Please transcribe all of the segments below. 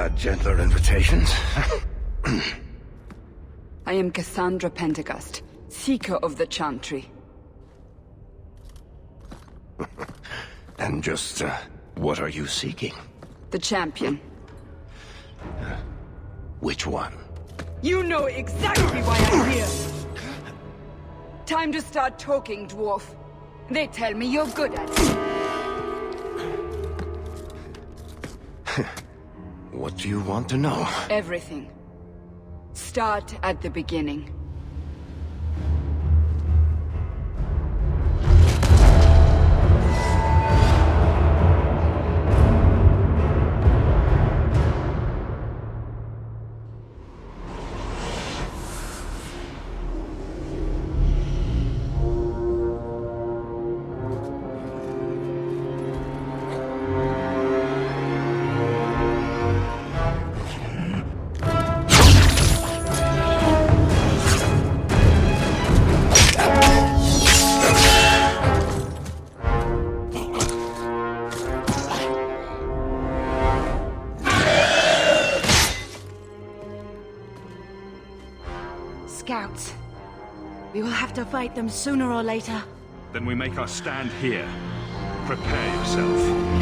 had gentler invitations. I am Cassandra Pentecost, Seeker of the Chantry. And just, what are you seeking? The champion. Which one? You know exactly why I'm here! Time to start talking, dwarf. They tell me you're good at it. What do you want to know? Everything. Start at the beginning. Scouts. We will have to fight them sooner or later. Then we make our stand here. Prepare yourself.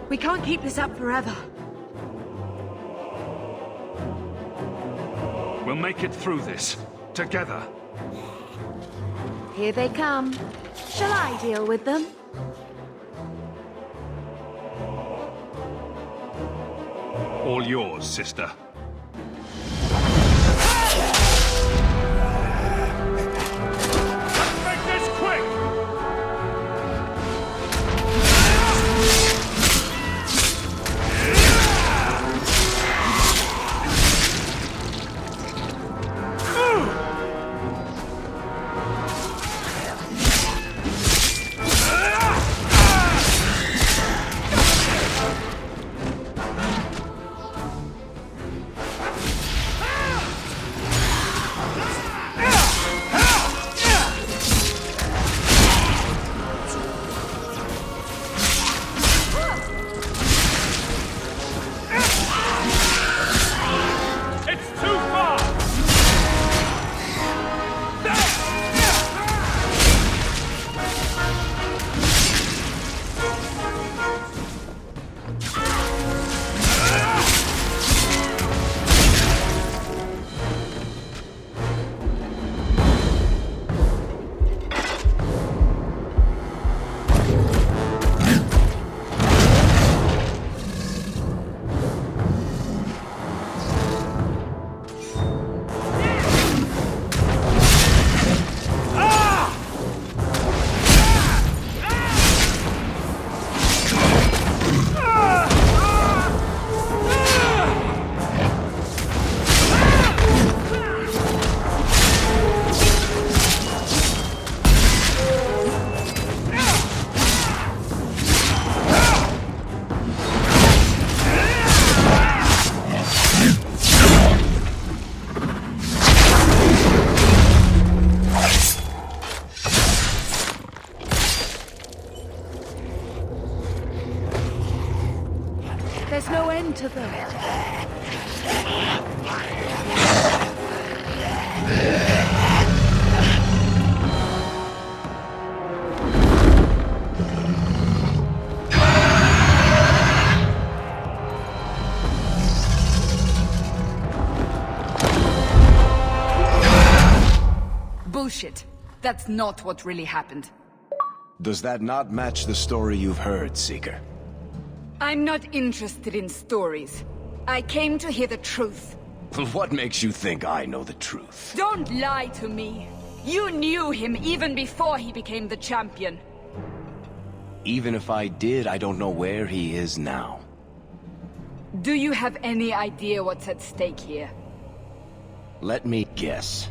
We can't keep this up forever. We'll make it through this, together. Here they come. Shall I deal with them? All yours, sister. There's no end to them. Bullshit. That's not what really happened. Does that not match the story you've heard, Seeker? I'm not interested in stories. I came to hear the truth. What makes you think I know the truth? Don't lie to me. You knew him even before he became the champion. Even if I did, I don't know where he is now. Do you have any idea what's at stake here? Let me guess.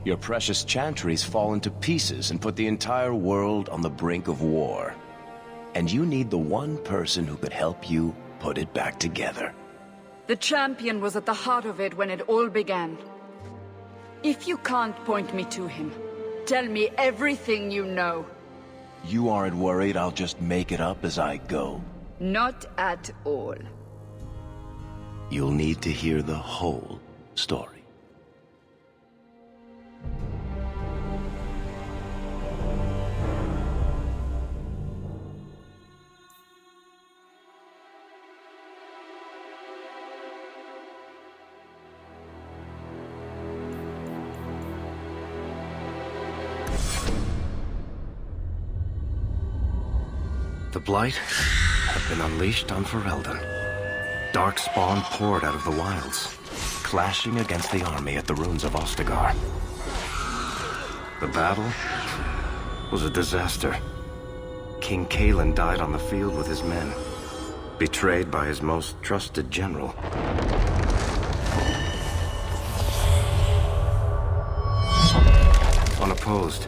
Your precious chantries fallen to pieces and put the entire world on the brink of war. And you need the one person who could help you put it back together. The champion was at the heart of it when it all began. If you can't point me to him, tell me everything you know. You aren't worried I'll just make it up as I go? Not at all. You'll need to hear the whole story. The Blight had been unleashed on Ferelden. Darkspawn poured out of the wilds, clashing against the army at the ruins of Ostagar. The battle was a disaster. King Cailan died on the field with his men, betrayed by his most trusted general. Unopposed,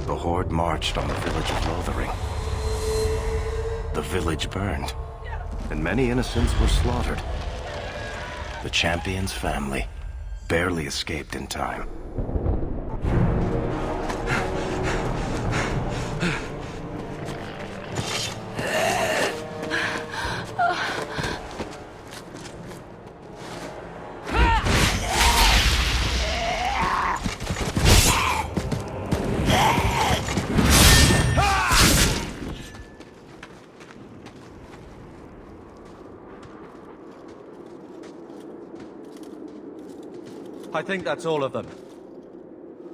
the Horde marched on the village of Lothering. The village burned, and many innocents were slaughtered. The champion's family barely escaped in time. I think that's all of them.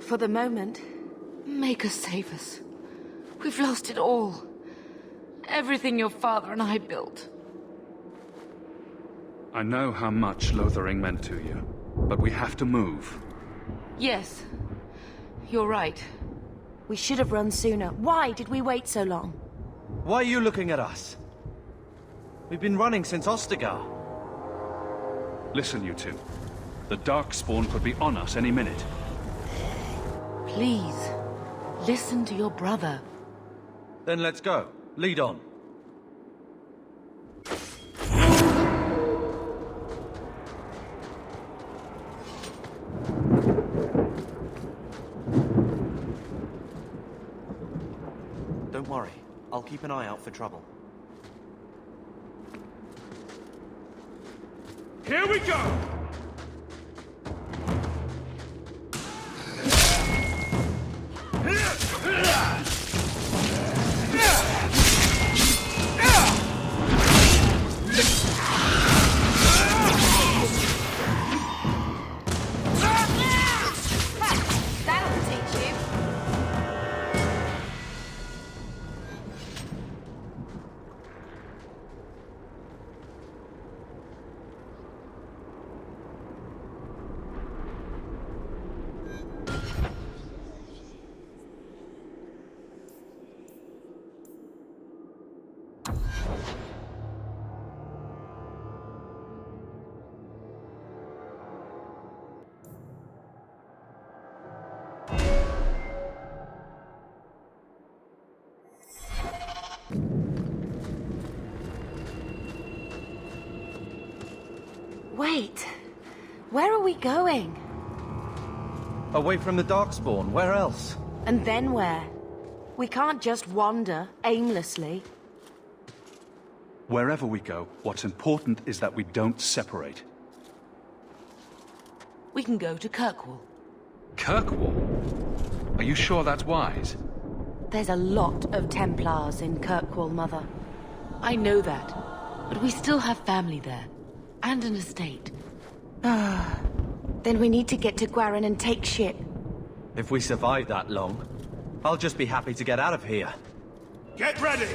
For the moment, make us save us. We've lost it all. Everything your father and I built. I know how much Lothering meant to you, but we have to move. Yes, you're right. We should have run sooner. Why did we wait so long? Why are you looking at us? We've been running since Ostagar. Listen, you two. The Darkspawn could be on us any minute. Please, listen to your brother. Then let's go. Lead on. Don't worry. I'll keep an eye out for trouble. Here we go! That'll teach you. Wait, where are we going? Away from the Darkspawn, where else? And then where? We can't just wander aimlessly. Wherever we go, what's important is that we don't separate. We can go to Kirkwall. Kirkwall? Are you sure that's wise? There's a lot of Templars in Kirkwall, Mother. I know that, but we still have family there. And an estate. Then we need to get to Gwarin and take ship. If we survive that long, I'll just be happy to get out of here. Get ready!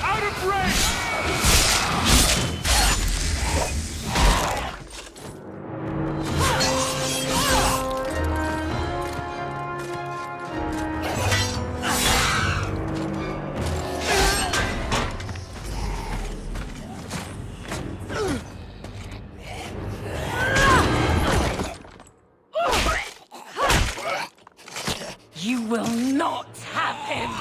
Out of range! You will not have him!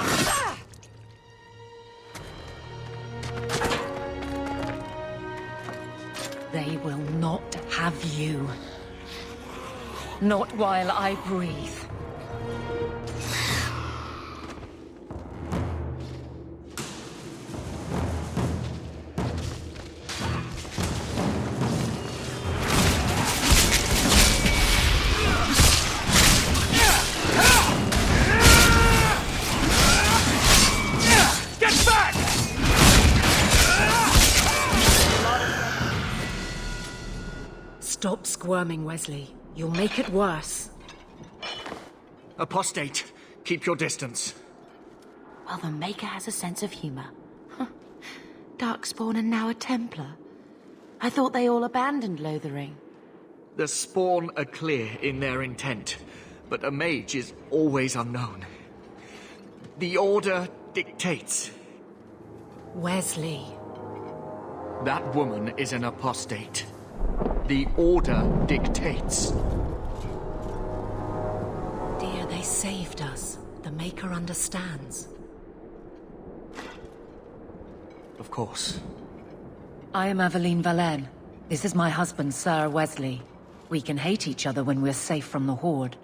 They will not have you. Not while I breathe. Stop squirming, Wesley. You'll make it worse. Apostate, keep your distance. Well, the Maker has a sense of humor. Darkspawn and now a Templar. I thought they all abandoned Lothering. The Spawn are clear in their intent, but a mage is always unknown. The Order dictates. Wesley. That woman is an apostate. The Order dictates. Dear, they saved us. The Maker understands. Of course. I am Aveline Valenne. This is my husband, Sir Wesley. We can hate each other when we're safe from the Horde.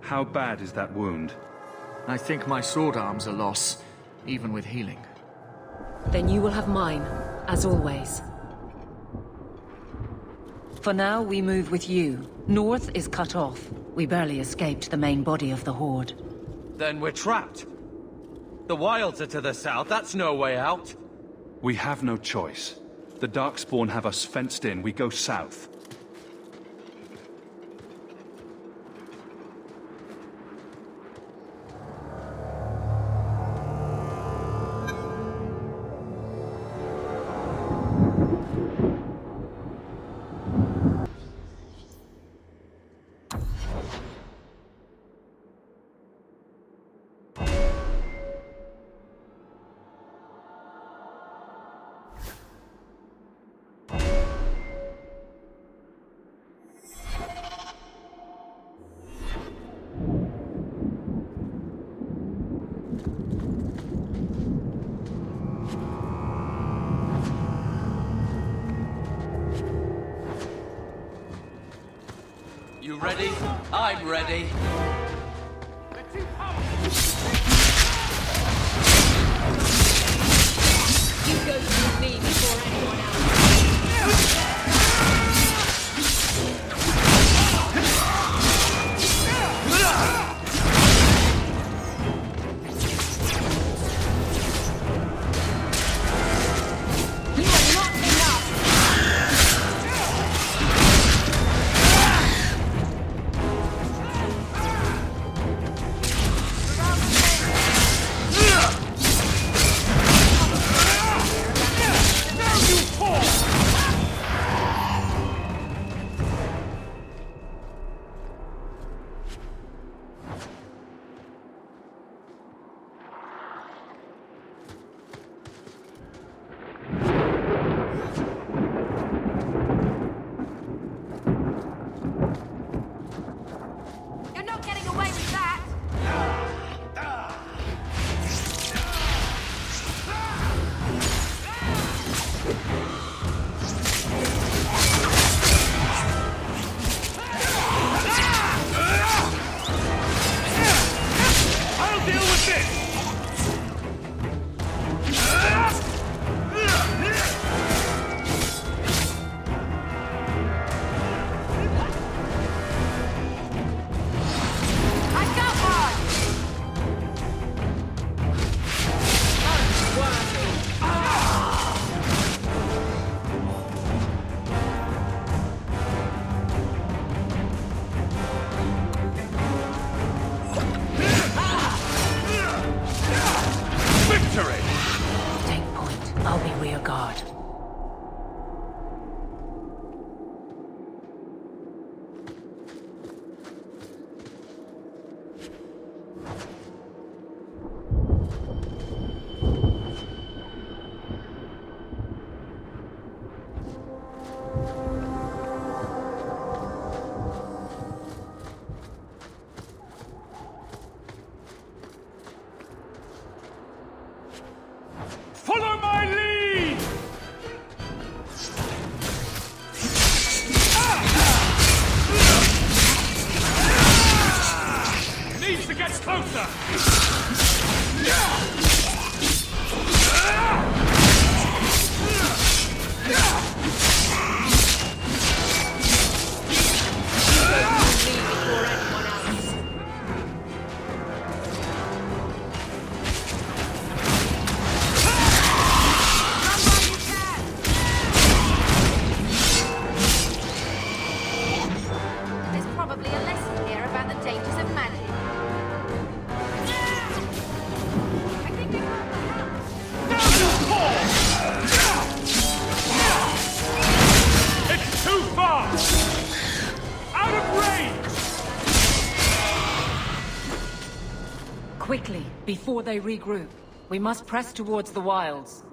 How bad is that wound? I think my sword arm's a loss, even with healing. Then you will have mine, as always. For now, we move with you. North is cut off. We barely escaped the main body of the Horde. Then we're trapped. The wilds are to the south, that's no way out. We have no choice. The Darkspawn have us fenced in. We go south. You ready? I'm ready. You go through me before anyone else. You are not enough! Quickly, before they regroup. We must press towards the wilds.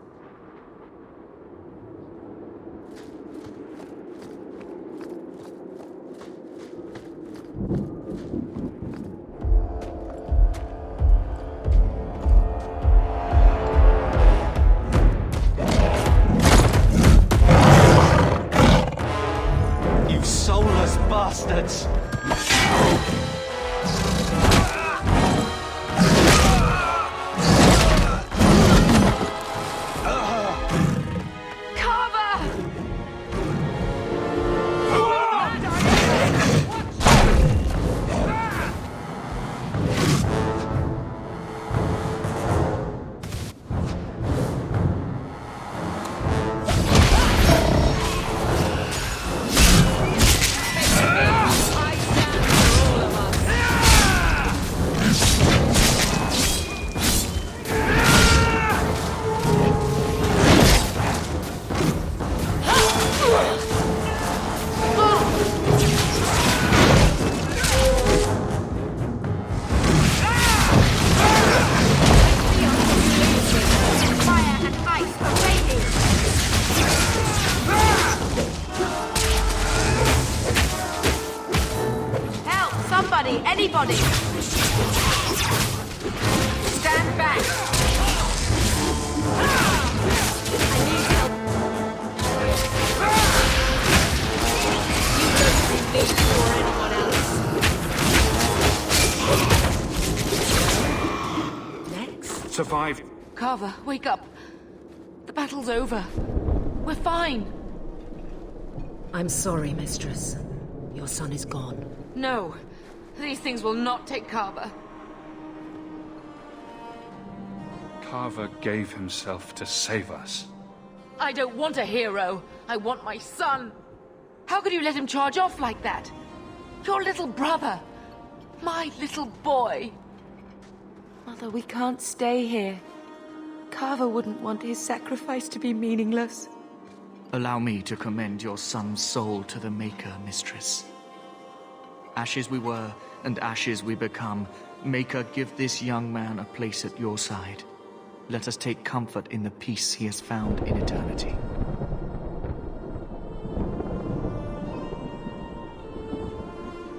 You soulless bastards! Anybody! Stand back! I need help. You don't need me or anyone else. Next. Survive. Carver, wake up. The battle's over. We're fine. I'm sorry, Mistress. Your son is gone. No. These things will not take Carver. Carver gave himself to save us. I don't want a hero. I want my son. How could you let him charge off like that? Your little brother. My little boy. Mother, we can't stay here. Carver wouldn't want his sacrifice to be meaningless. Allow me to commend your son's soul to the Maker, Mistress. Ashes we were, and ashes we become. Maker, give this young man a place at your side. Let us take comfort in the peace he has found in eternity.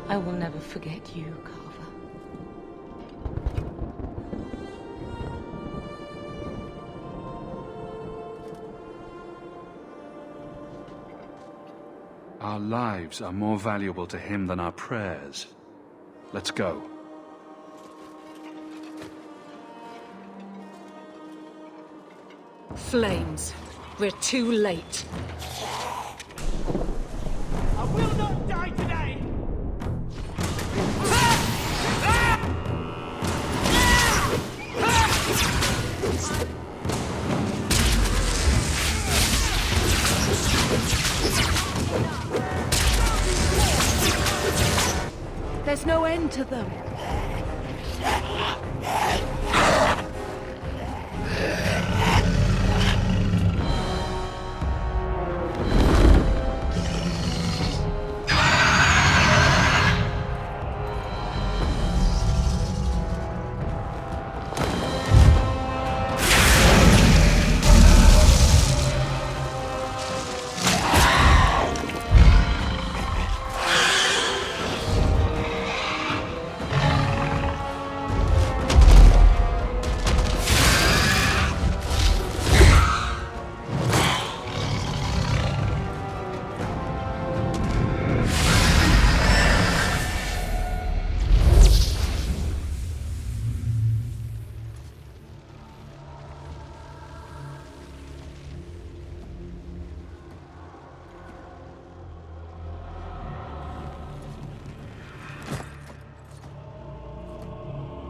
I will never forget you, Carver. Our lives are more valuable to him than our prayers. Let's go. Flames. We're too late. I will not die today! There's no end to them.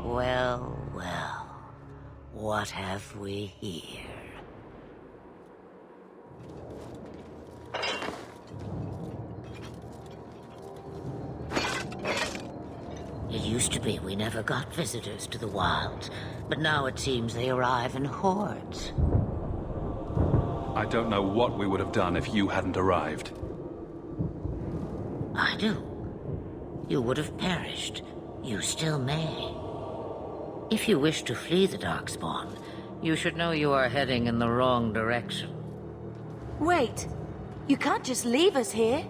Well, well, what have we here? It used to be we never got visitors to the wilds, but now it seems they arrive in hordes. I don't know what we would have done if you hadn't arrived. I do. You would have perished. You still may. If you wish to flee the Darkspawn, you should know you are heading in the wrong direction. Wait, you can't just leave us here.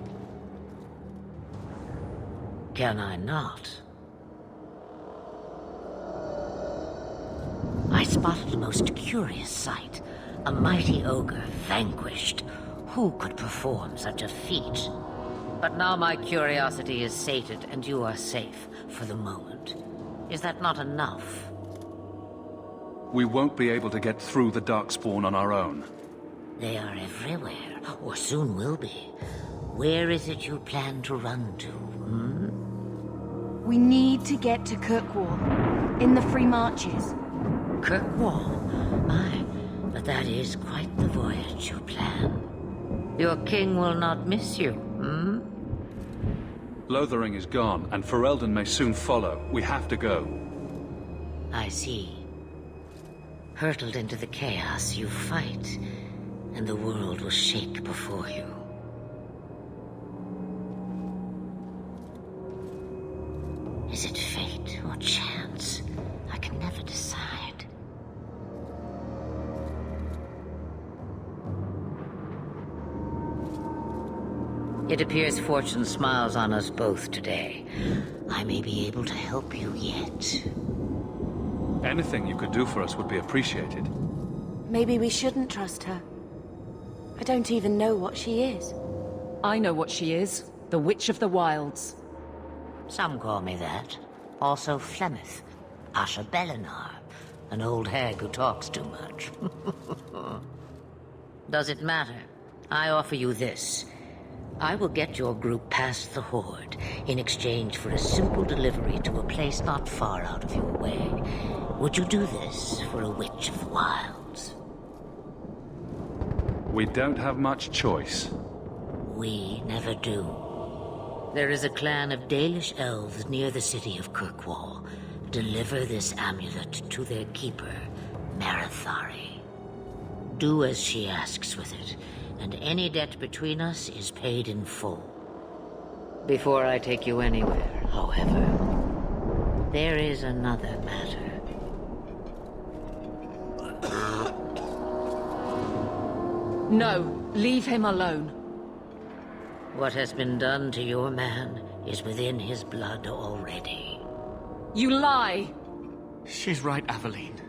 Can I not? I spotted a most curious sight. A mighty ogre vanquished. Who could perform such a feat? But now my curiosity is sated and you are safe for the moment. Is that not enough? We won't be able to get through the Darkspawn on our own. They are everywhere, or soon will be. Where is it you plan to run to, We need to get to Kirkwall, in the Free Marches. Kirkwall? My, but that is quite the voyage you plan. Your king will not miss you, Lothering is gone, and Ferelden may soon follow. We have to go. I see. Hurtled into the chaos, you fight, and the world will shake before you. Is it fate or chance? I can never decide. It appears fortune smiles on us both today. I may be able to help you yet. Anything you could do for us would be appreciated. Maybe we shouldn't trust her. I don't even know what she is. I know what she is. The Witch of the Wilds. Some call me that. Also Flemeth, Asha Belinar, an old hag who talks too much. Does it matter? I offer you this. I will get your group past the Horde in exchange for a simple delivery to a place not far out of your way. Would you do this for a Witch of the Wilds? We don't have much choice. We never do. There is a clan of Dalish elves near the city of Kirkwall. Deliver this amulet to their keeper, Marithari. Do as she asks with it, and any debt between us is paid in full. Before I take you anywhere, however, there is another matter. No, leave him alone. What has been done to your man is within his blood already. You lie! She's right, Aveline.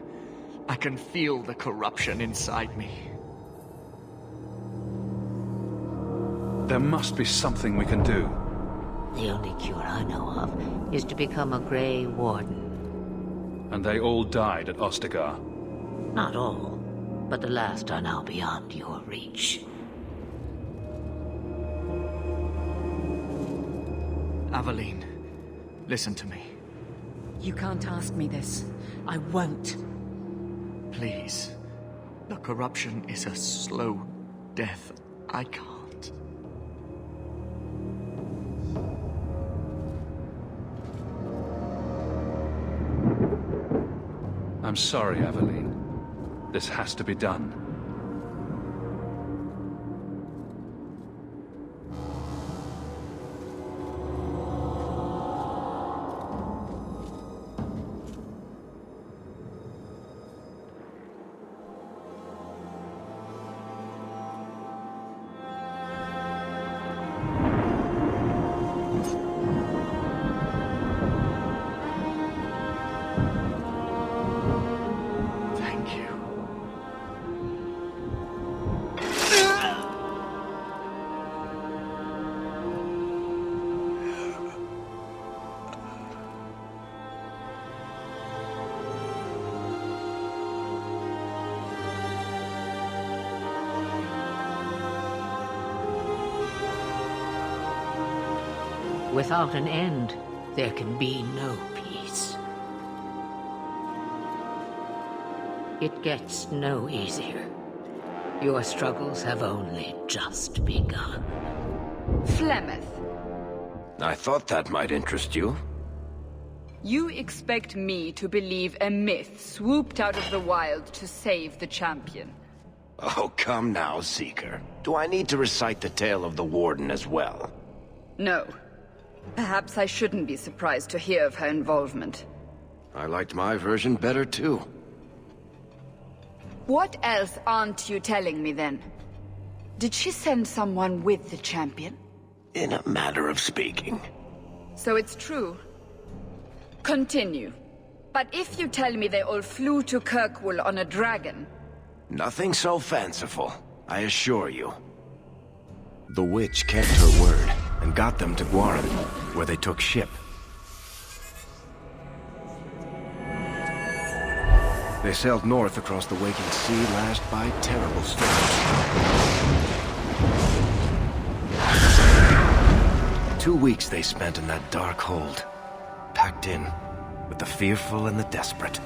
I can feel the corruption inside me. There must be something we can do. The only cure I know of is to become a Grey Warden. And they all died at Ostagar. Not all, but the last are now beyond your reach. Aveline, listen to me. You can't ask me this. I won't. Please. The corruption is a slow death. I can't. I'm sorry, Aveline. This has to be done. Thank you. Without an end, there can be no peace. It gets no easier. Your struggles have only just begun. Flemeth, I thought that might interest you. you expect me to believe a myth swooped out of the wild to save the champion? Oh, come now, Seeker. Do I need to recite the tale of the Warden as well? No. Perhaps I shouldn't be surprised to hear of her involvement. I liked my version better too. What else aren't you telling me then? Did she send someone with the champion? In a manner of speaking. So it's true. Continue. But if you tell me they all flew to Kirkwall on a dragon... Nothing so fanciful, I assure you. The witch kept her word, and got them to Guaran, where they took ship. They sailed north across the waking sea, lashed by terrible storms. 2 weeks they spent in that dark hold, packed in with the fearful and the desperate.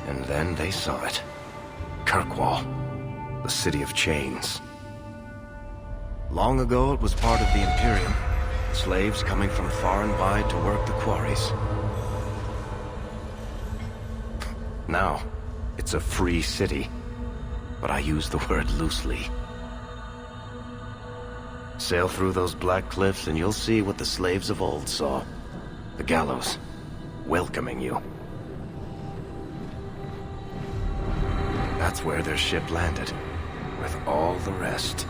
And then they saw it. Kirkwall, the city of chains. Long ago it was part of the Imperium, slaves coming from far and wide to work the quarries. Now, it's a free city, but I use the word loosely. Sail through those black cliffs and you'll see what the slaves of old saw. The gallows, welcoming you. That's where their ship landed, with all the rest.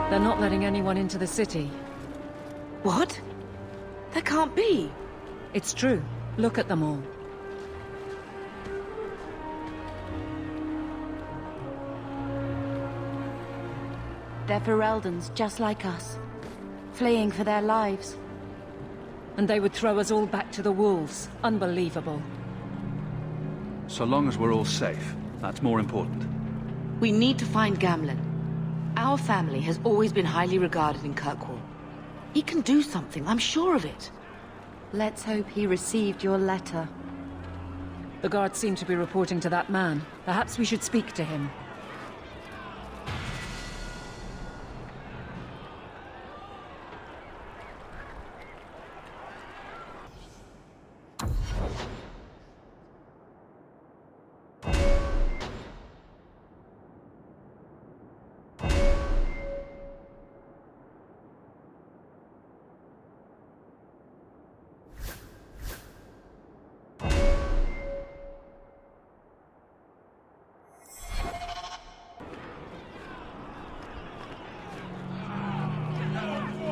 They're not letting anyone into the city. What? There can't be. It's true. Look at them all. They're Fereldans, just like us. Fleeing for their lives. And they would throw us all back to the wolves. Unbelievable. So long as we're all safe, that's more important. We need to find Gamlen. Our family has always been highly regarded in Kirkwall. He can do something, I'm sure of it. Let's hope he received your letter. The guards seem to be reporting to that man. Perhaps we should speak to him.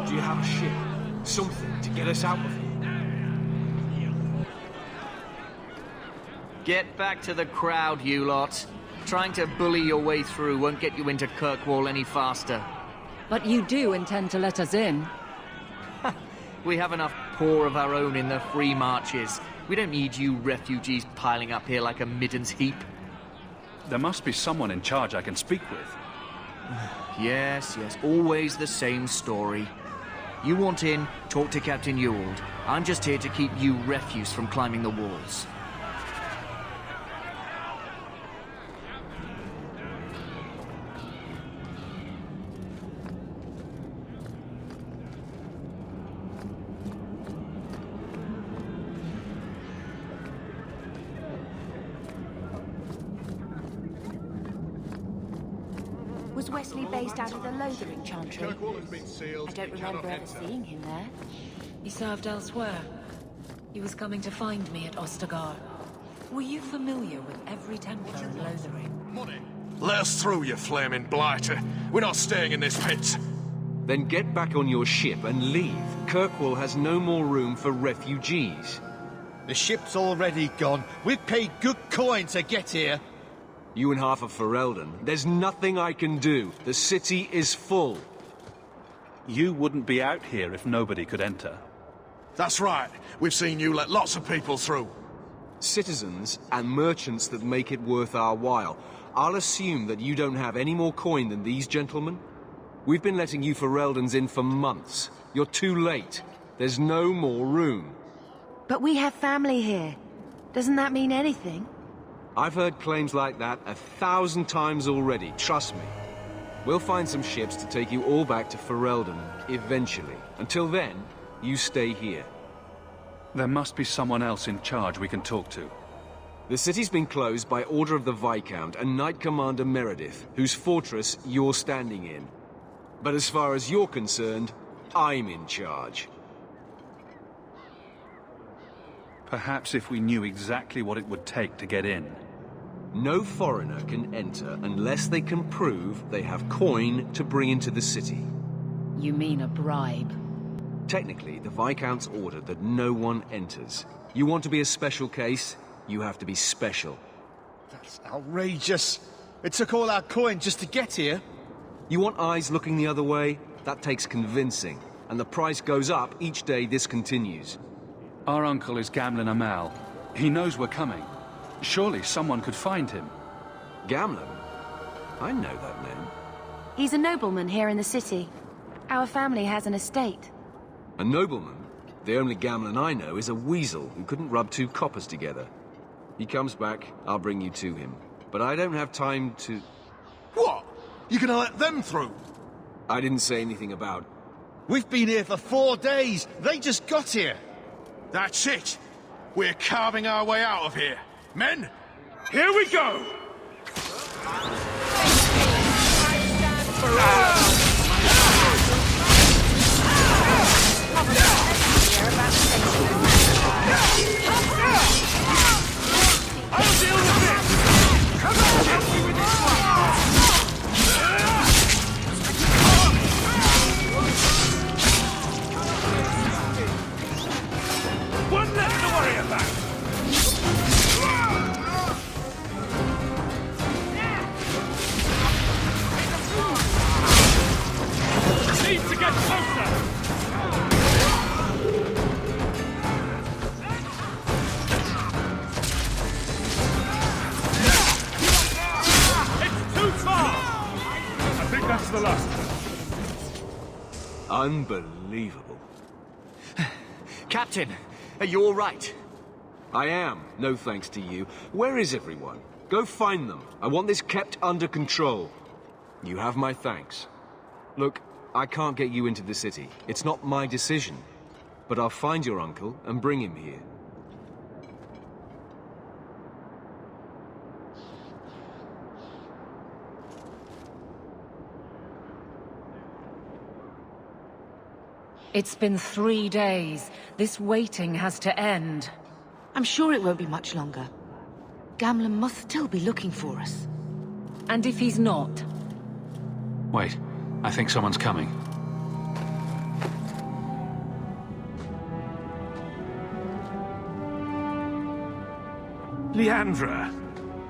Do you have a ship? Something to get us out of here? Get back to the crowd, you lot. Trying to bully your way through won't get you into Kirkwall any faster. But you do intend to let us in. We have enough poor of our own in the free marches. We don't need you refugees piling up here like a middens heap. There must be someone in charge I can speak with. Yes, always the same story. You want in, talk to Captain Ewald. I'm just here to keep you refuse from climbing the walls. Was Wesley based out of the Lothering Chantry? I don't remember ever seeing him there. He served elsewhere. He was coming to find me at Ostagar. Were you familiar with every Templar in Lothering? Let us through, you flaming blighter. We're not staying in this pit. Then get back on your ship and leave. Kirkwall has no more room for refugees. The ship's already gone. We've paid good coin to get here. You and half of Ferelden. There's nothing I can do. The city is full. You wouldn't be out here if nobody could enter. That's right. We've seen you let lots of people through. Citizens and merchants that make it worth our while. I'll assume that you don't have any more coin than these gentlemen. We've been letting you Fereldans in for months. You're too late. There's no more room. But we have family here. Doesn't that mean anything? I've heard claims like that 1,000 times already, trust me. We'll find some ships to take you all back to Ferelden, eventually. Until then, you stay here. There must be someone else in charge we can talk to. The city's been closed by order of the Viscount and Knight Commander Meredith, whose fortress you're standing in. But as far as you're concerned, I'm in charge. Perhaps if we knew exactly what it would take to get in. No foreigner can enter unless they can prove they have coin to bring into the city. You mean a bribe? Technically, the Viscount's ordered that no one enters. You want to be a special case, you have to be special. That's outrageous. It took all our coin just to get here. You want eyes looking the other way? That takes convincing. And the price goes up each day this continues. Our uncle is Gamlen Amal. He knows we're coming. Surely someone could find him. Gamlen? I know that name. He's a nobleman here in the city. Our family has an estate. A nobleman? The only Gamlen I know is a weasel who couldn't rub two coppers together. He comes back, I'll bring you to him. But I don't have time to... What? You're gonna let them through? I didn't say anything about... We've been here for 4 days. They just got here. That's it. We're carving our way out of here. Men, here we go! I'll deal with this! Come on, help me with this one! One left to worry about! Need to get closer! It's too far! I think that's the last. Unbelievable. Captain, are you all right? I am, no thanks to you. Where is everyone? Go find them. I want this kept under control. You have my thanks. Look, I can't get you into the city. It's not my decision. But I'll find your uncle and bring him here. It's been 3 days. This waiting has to end. I'm sure it won't be much longer. Gamlen must still be looking for us. And if he's not? Wait, I think someone's coming. Leandra!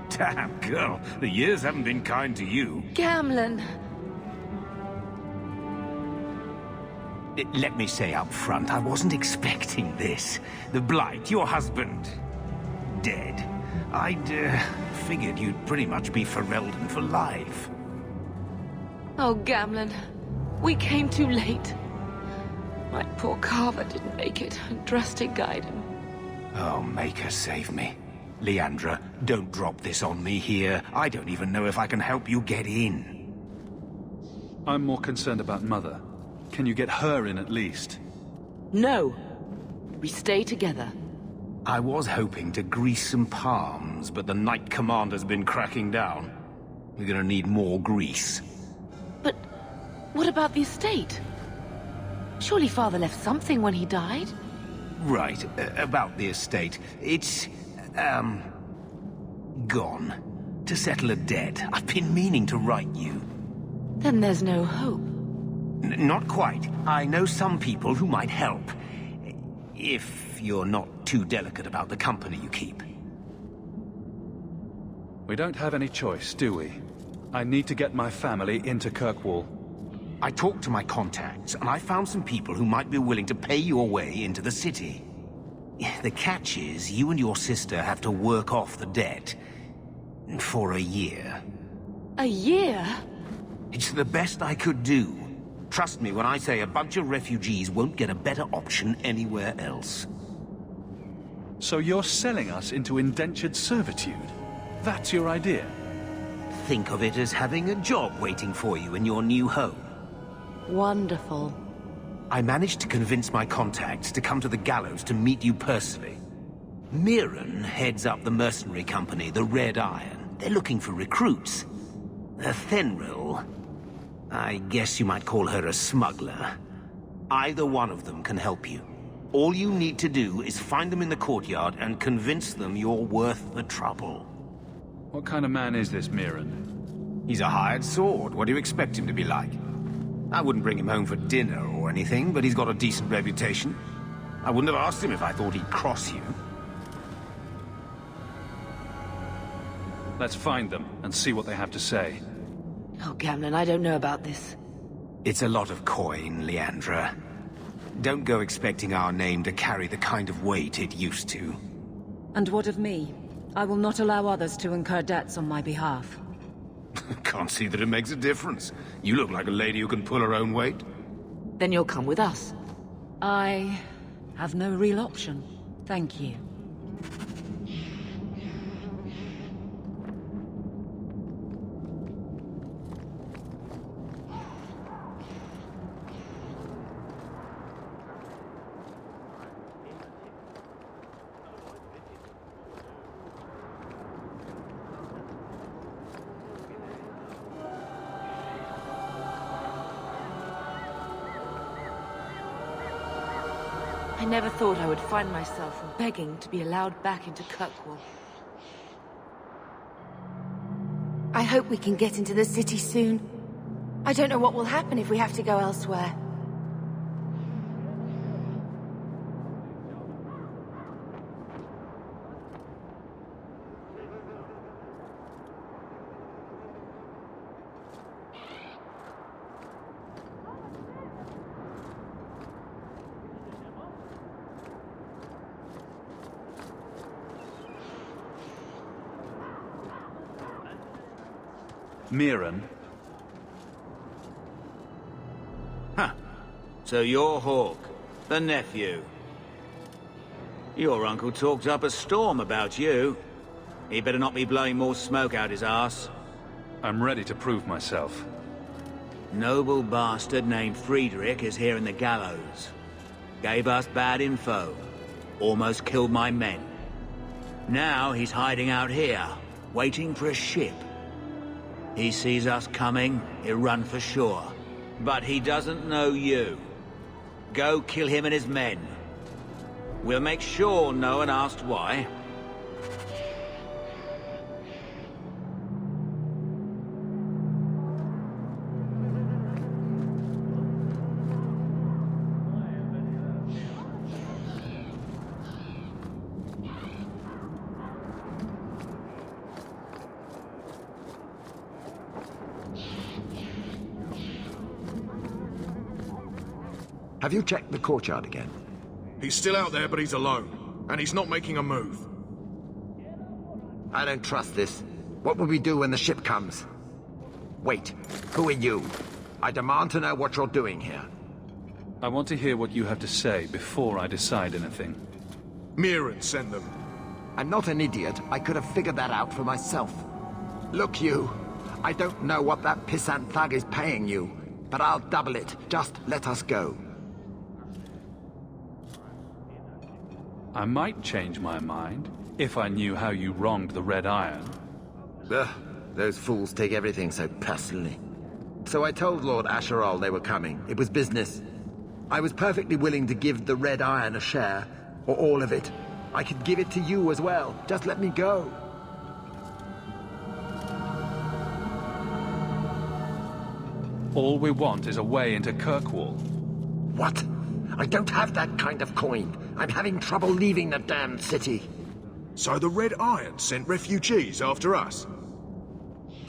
Damn, girl, the years haven't been kind to you. Gamlen! Let me say up front, I wasn't expecting this. The Blight, your husband, dead. I'd figured you'd pretty much be Ferelden for life. Oh, Gamlen. We came too late. My poor Carver didn't make it, and Drastic guide him. Oh, Maker save me. Leandra, don't drop this on me here. I don't even know if I can help you get in. I'm more concerned about Mother. Can you get her in at least? No. We stay together. I was hoping to grease some palms, but the Knight Commander's been cracking down. We're gonna need more grease. But what about the estate? Surely Father left something when he died? Right, about the estate. It's, gone. To settle a debt. I've been meaning to write you. Then there's no hope. Not quite. I know some people who might help. If you're not too delicate about the company you keep. We don't have any choice, do we? I need to get my family into Kirkwall. I talked to my contacts, and I found some people who might be willing to pay your way into the city. The catch is, you and your sister have to work off the debt. For a year. A year? It's the best I could do. Trust me when I say a bunch of refugees won't get a better option anywhere else. So you're selling us into indentured servitude? That's your idea? Think of it as having a job waiting for you in your new home. Wonderful. I managed to convince my contacts to come to the gallows to meet you personally. Mirren heads up the mercenary company, the Red Iron. They're looking for recruits. Fenrir, I guess you might call her a smuggler. Either one of them can help you. All you need to do is find them in the courtyard and convince them you're worth the trouble. What kind of man is this Mirren? He's a hired sword. What do you expect him to be like? I wouldn't bring him home for dinner or anything, but he's got a decent reputation. I wouldn't have asked him if I thought he'd cross you. Let's find them and see what they have to say. Oh, Gamlen, I don't know about this. It's a lot of coin, Leandra. Don't go expecting our name to carry the kind of weight it used to. And what of me? I will not allow others to incur debts on my behalf. Can't see that it makes a difference. You look like a lady who can pull her own weight. Then you'll come with us. I have no real option. Thank you. I never thought I would find myself begging to be allowed back into Kirkwall. I hope we can get into the city soon. I don't know what will happen if we have to go elsewhere. Mirren? Huh. So you're Hawke, the nephew. Your uncle talked up a storm about you. He better not be blowing more smoke out his ass. I'm ready to prove myself. Noble bastard named Friedrich is here in the gallows. Gave us bad info. Almost killed my men. Now he's hiding out here, waiting for a ship. He sees us coming, he'll run for sure. But he doesn't know you. Go kill him and his men. We'll make sure no one asks why. Have you checked the courtyard again? He's still out there, but he's alone. And he's not making a move. I don't trust this. What will we do when the ship comes? Wait, who are you? I demand to know what you're doing here. I want to hear what you have to say before I decide anything. Mirren sent them. I'm not an idiot. I could have figured that out for myself. Look, you. I don't know what that pissant thug is paying you, but I'll double it. Just let us go. I might change my mind, if I knew how you wronged the Red Iron. Ugh, those fools take everything so personally. So I told Lord Asherall they were coming. It was business. I was perfectly willing to give the Red Iron a share, or all of it. I could give it to you as well. Just let me go. All we want is a way into Kirkwall. What? I don't have that kind of coin. I'm having trouble leaving the damned city. So the Red Iron sent refugees after us?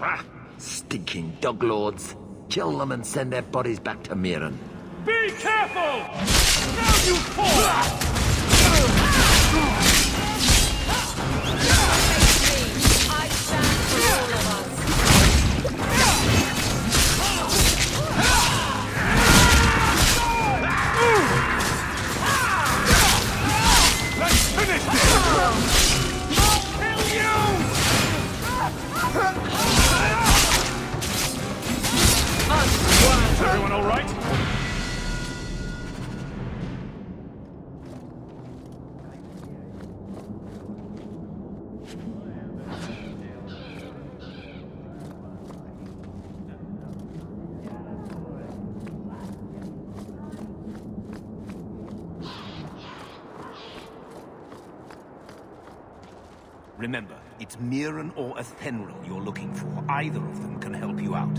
Ah, stinking dog lords. Kill them and send their bodies back to Mirren. Be careful! Now you fall! I stand for all of us. Let's finish this! I'll kill you! Is everyone all right? Remember, it's Mirren or Athenril you're looking for. Either of them can help you out.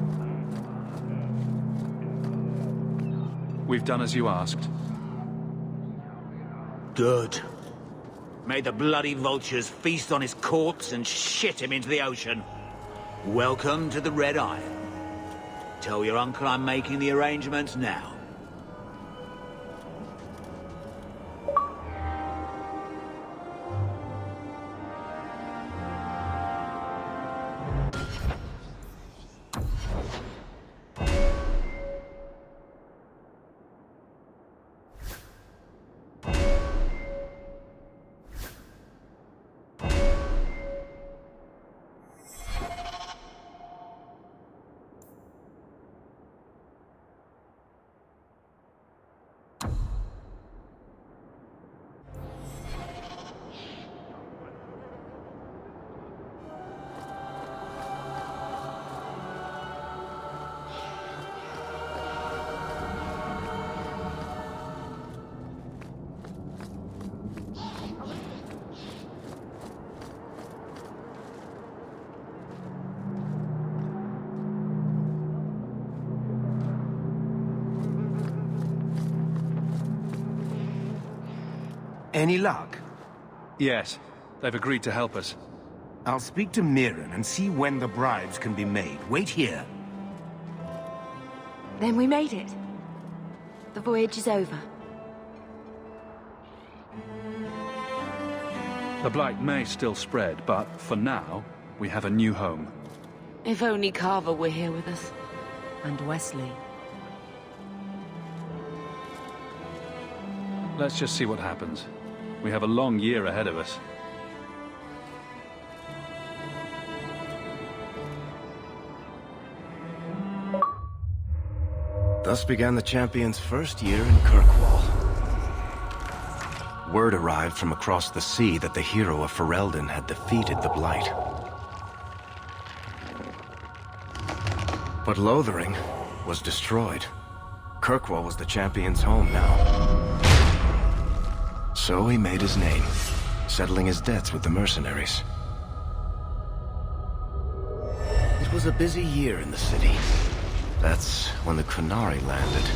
We've done as you asked. Good. May the bloody vultures feast on his corpse and shit him into the ocean. Welcome to the Red Iron. Tell your uncle I'm making the arrangements now. Any luck? Yes, they've agreed to help us. I'll speak to Mirren and see when the bribes can be made. Wait here. Then we made it. The voyage is over. The Blight may still spread, but for now, we have a new home. If only Carver were here with us. And Wesley. Let's just see what happens. We have a long year ahead of us. Thus began the champion's first year in Kirkwall. Word arrived from across the sea that the hero of Ferelden had defeated the Blight. But Lothering was destroyed. Kirkwall was the champion's home now. So he made his name, settling his debts with the mercenaries. It was a busy year in the city. That's when the Qunari landed.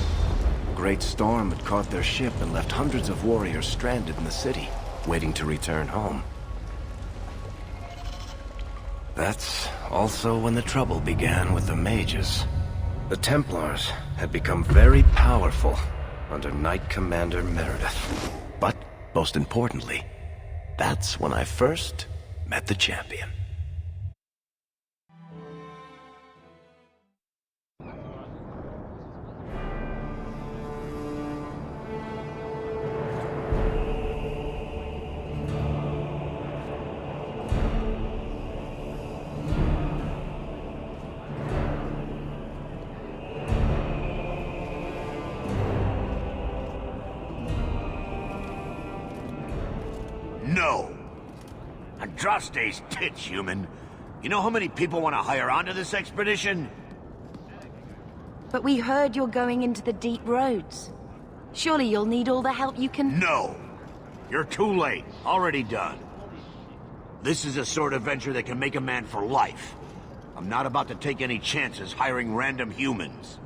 A great storm had caught their ship and left hundreds of warriors stranded in the city, waiting to return home. That's also when the trouble began with the mages. The Templars had become very powerful under Knight Commander Meredith. But, most importantly, that's when I first met the champion. No! Andraste's tits, human. You know how many people want to hire onto this expedition? But we heard you're going into the deep roads. Surely you'll need all the help you can... No! You're too late. Already done. This is a sort of venture that can make a man for life. I'm not about to take any chances hiring random humans.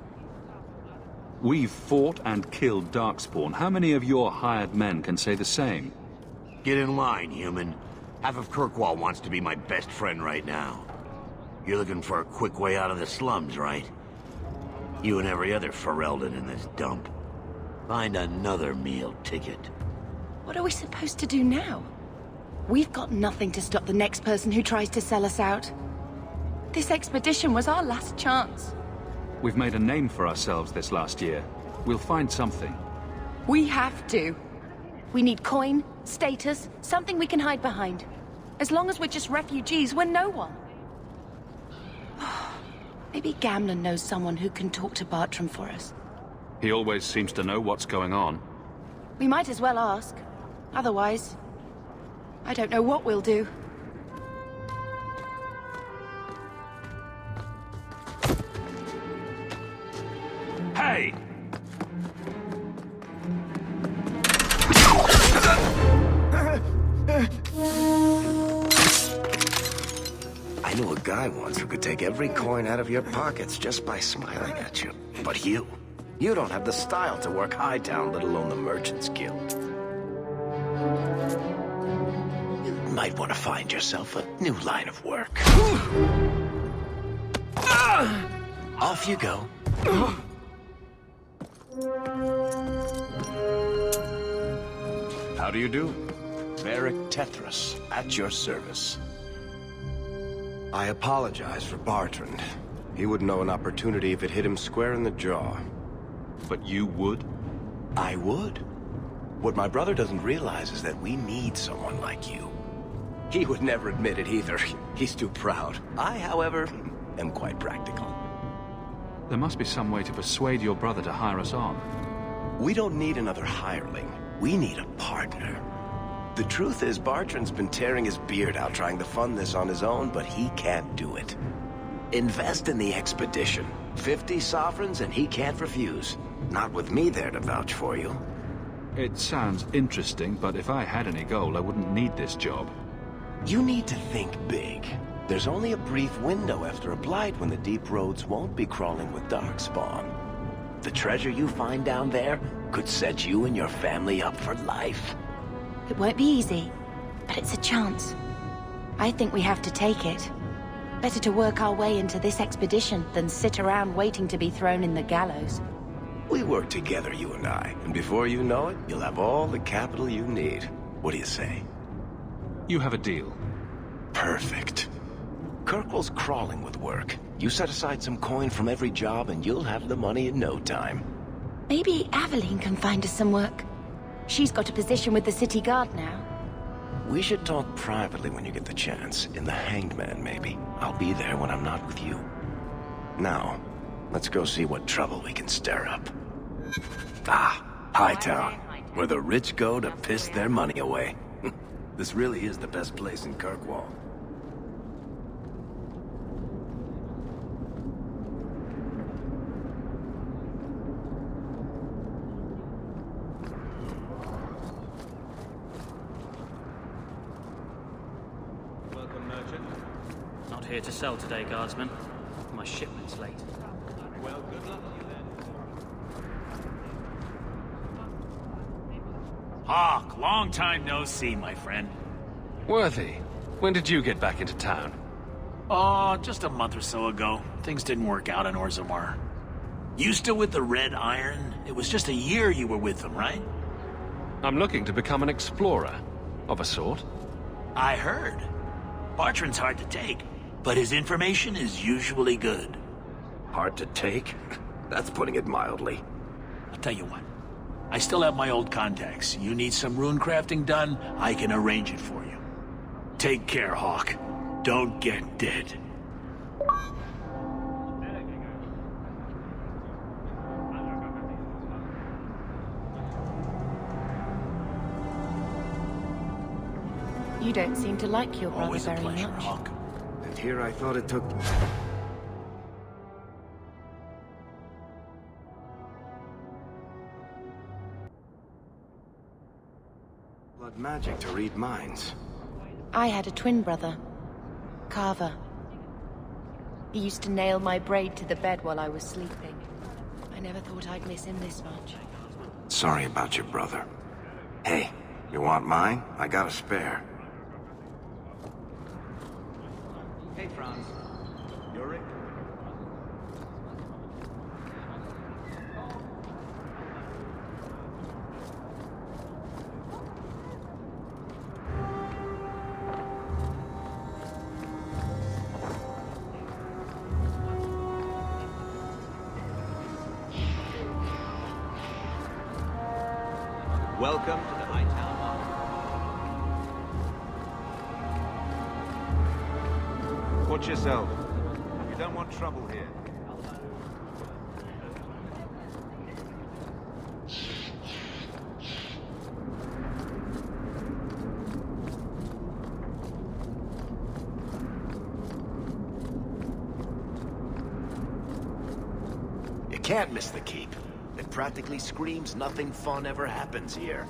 We've fought and killed Darkspawn. How many of your hired men can say the same? Get in line, human. Half of Kirkwall wants to be my best friend right now. You're looking for a quick way out of the slums, right? You and every other Ferelden in this dump. Find another meal ticket. What are we supposed to do now? We've got nothing to stop the next person who tries to sell us out. This expedition was our last chance. We've made a name for ourselves this last year. We'll find something. We have to. We need coin, status, something we can hide behind. As long as we're just refugees, we're no one. Maybe Gamlen knows someone who can talk to Bartram for us. He always seems to know what's going on. We might as well ask. Otherwise, I don't know what we'll do. Hey! I knew a guy once who could take every coin out of your pockets just by smiling at you. But you don't have the style to work Hightown, let alone the Merchants Guild. You might want to find yourself a new line of work. Off you go. How do you do? Varric Tethras, at your service. I apologize for Bartrand. He would know an opportunity if it hit him square in the jaw. But you would? I would. What my brother doesn't realize is that we need someone like you. He would never admit it either. He's too proud. I, however, am quite practical. There must be some way to persuade your brother to hire us on. We don't need another hireling. We need a partner. The truth is, Bartrand's been tearing his beard out trying to fund this on his own, but he can't do it. Invest in the expedition. 50 sovereigns and he can't refuse. Not with me there to vouch for you. It sounds interesting, but if I had any gold, I wouldn't need this job. You need to think big. There's only a brief window after a blight when the deep roads won't be crawling with darkspawn. The treasure you find down there could set you and your family up for life. It won't be easy, but it's a chance. I think we have to take it. Better to work our way into this expedition than sit around waiting to be thrown in the gallows. We work together, you and I, and before you know it, you'll have all the capital you need. What do you say? You have a deal. Perfect. Kirkwall's crawling with work. You set aside some coin from every job and you'll have the money in no time. Maybe Aveline can find us some work. She's got a position with the city guard now. We should talk privately when you get the chance. In the Hanged Man, maybe. I'll be there when I'm not with you. Now, let's go see what trouble we can stir up. Ah, Hightown, where the rich go to piss their money away. This really is the best place in Kirkwall. Not here to sell today, guardsman. My shipment's late. Well, good luck to you then. Hawke, long time no see, my friend. Worthy, when did you get back into town? Oh, just a month or so ago. Things didn't work out in Orzammar. You still with the Red Iron? It was just a year you were with them, right? I'm looking to become an explorer, of a sort. I heard. Bartrand's hard to take, but his information is usually good. Hard to take? That's putting it mildly. I'll tell you what. I still have my old contacts. You need some rune crafting done, I can arrange it for you. Take care, Hawke. Don't get dead. You don't seem to like your brother Always a very pleasure, much. Hawke. And here I thought it took... blood magic to read minds. I had a twin brother, Carver. He used to nail my braid to the bed while I was sleeping. I never thought I'd miss him this much. Sorry about your brother. Hey, you want mine? I got a spare. Hey, Franz. Yorick? Welcome to the Hightown Market. Watch yourself. You don't want trouble here. You can't miss the keep. It practically screams nothing fun ever happens here.